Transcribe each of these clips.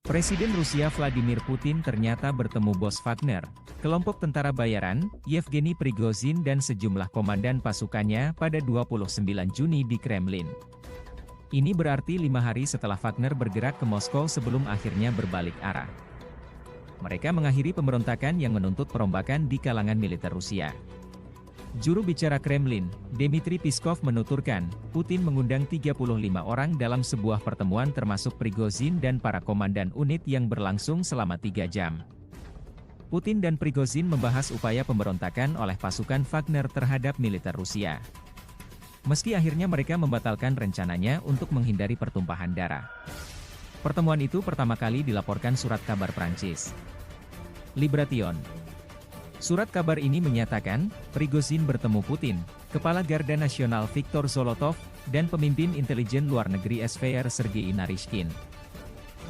Presiden Rusia Vladimir Putin ternyata bertemu bos Wagner, kelompok tentara bayaran, Yevgeny Prigozhin dan sejumlah komandan pasukannya pada 29 Juni di Kremlin. Ini berarti 5 hari setelah Wagner bergerak ke Moskow sebelum akhirnya berbalik arah. Mereka mengakhiri pemberontakan yang menuntut perombakan di kalangan militer Rusia. Juru bicara Kremlin, Dmitry Peskov menuturkan, Putin mengundang 35 orang dalam sebuah pertemuan termasuk Prigozhin dan para komandan unit yang berlangsung selama 3 jam. Putin dan Prigozhin membahas upaya pemberontakan oleh pasukan Wagner terhadap militer Rusia. Meski akhirnya mereka membatalkan rencananya untuk menghindari pertumpahan darah. Pertemuan itu pertama kali dilaporkan surat kabar Prancis, Libération. Surat kabar ini menyatakan, Prigozhin bertemu Putin, Kepala Garda Nasional Viktor Zolotov, dan pemimpin intelijen luar negeri SVR Sergei Naryshkin.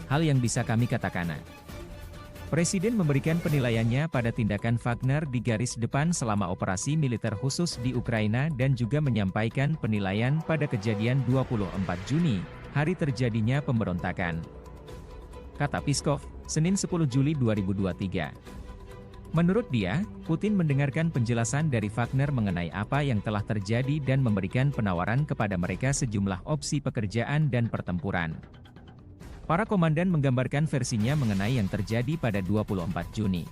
Hal yang bisa kami katakan. Presiden memberikan penilaiannya pada tindakan Wagner di garis depan selama operasi militer khusus di Ukraina dan juga menyampaikan penilaian pada kejadian 24 Juni, hari terjadinya pemberontakan. Kata Peskov, Senin 10 Juli 2023. Menurut dia, Putin mendengarkan penjelasan dari Wagner mengenai apa yang telah terjadi dan memberikan penawaran kepada mereka sejumlah opsi pekerjaan dan pertempuran. Para komandan menggambarkan versinya mengenai yang terjadi pada 24 Juni.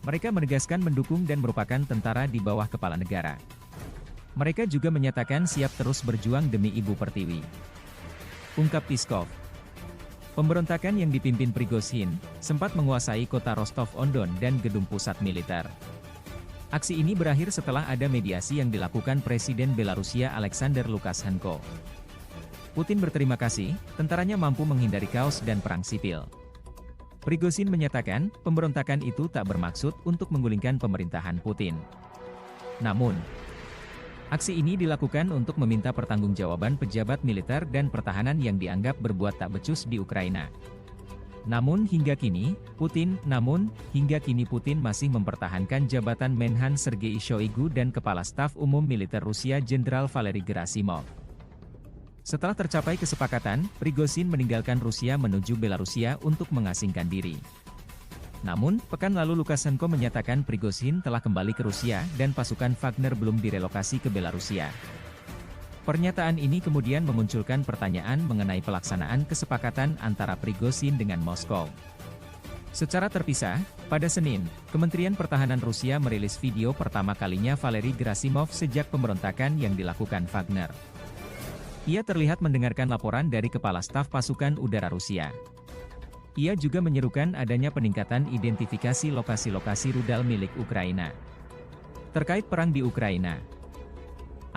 Mereka menegaskan mendukung dan merupakan tentara di bawah kepala negara. Mereka juga menyatakan siap terus berjuang demi Ibu Pertiwi, ungkap Peskov. Pemberontakan yang dipimpin Prigozhin, sempat menguasai kota Rostov-on-Don dan gedung pusat militer. Aksi ini berakhir setelah ada mediasi yang dilakukan Presiden Belarusia Alexander Lukashenko. Putin berterima kasih, tentaranya mampu menghindari kaos dan perang sipil. Prigozhin menyatakan, pemberontakan itu tak bermaksud untuk menggulingkan pemerintahan Putin. Namun, aksi ini dilakukan untuk meminta pertanggungjawaban pejabat militer dan pertahanan yang dianggap berbuat tak becus di Ukraina. Namun hingga kini Putin masih mempertahankan jabatan Menhan Sergei Shoigu dan Kepala Staf Umum Militer Rusia Jenderal Valery Gerasimov. Setelah tercapai kesepakatan, Prigozhin meninggalkan Rusia menuju Belarusia untuk mengasingkan diri. Namun, pekan lalu Lukashenko menyatakan Prigozhin telah kembali ke Rusia dan pasukan Wagner belum direlokasi ke Belarusia. Pernyataan ini kemudian memunculkan pertanyaan mengenai pelaksanaan kesepakatan antara Prigozhin dengan Moskow. Secara terpisah, pada Senin, Kementerian Pertahanan Rusia merilis video pertama kalinya Valery Gerasimov sejak pemberontakan yang dilakukan Wagner. Ia terlihat mendengarkan laporan dari Kepala Staf Pasukan Udara Rusia. Ia juga menyerukan adanya peningkatan identifikasi lokasi-lokasi rudal milik Ukraina. Terkait perang di Ukraina,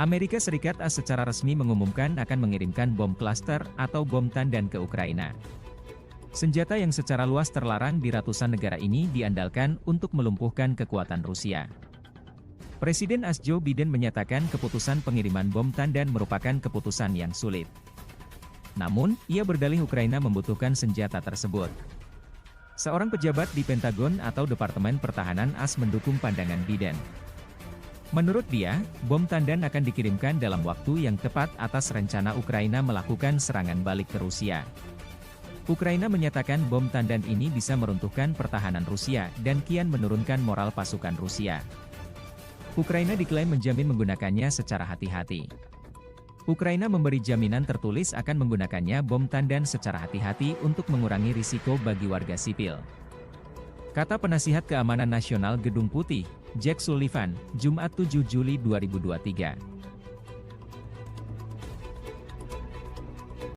Amerika Serikat secara resmi mengumumkan akan mengirimkan bom klaster atau bom tandan ke Ukraina. Senjata yang secara luas terlarang di ratusan negara ini diandalkan untuk melumpuhkan kekuatan Rusia. Presiden AS Joe Biden menyatakan keputusan pengiriman bom tandan merupakan keputusan yang sulit. Namun, ia berdalih Ukraina membutuhkan senjata tersebut. Seorang pejabat di Pentagon atau Departemen Pertahanan AS mendukung pandangan Biden. Menurut dia, bom tandan akan dikirimkan dalam waktu yang tepat atas rencana Ukraina melakukan serangan balik ke Rusia. Ukraina menyatakan bom tandan ini bisa meruntuhkan pertahanan Rusia dan kian menurunkan moral pasukan Rusia. Ukraina diklaim menjamin menggunakannya secara hati-hati. Ukraina memberi jaminan tertulis akan menggunakannya bom tandan secara hati-hati untuk mengurangi risiko bagi warga sipil. Kata penasihat keamanan nasional Gedung Putih, Jack Sullivan, Jumat 7 Juli 2023.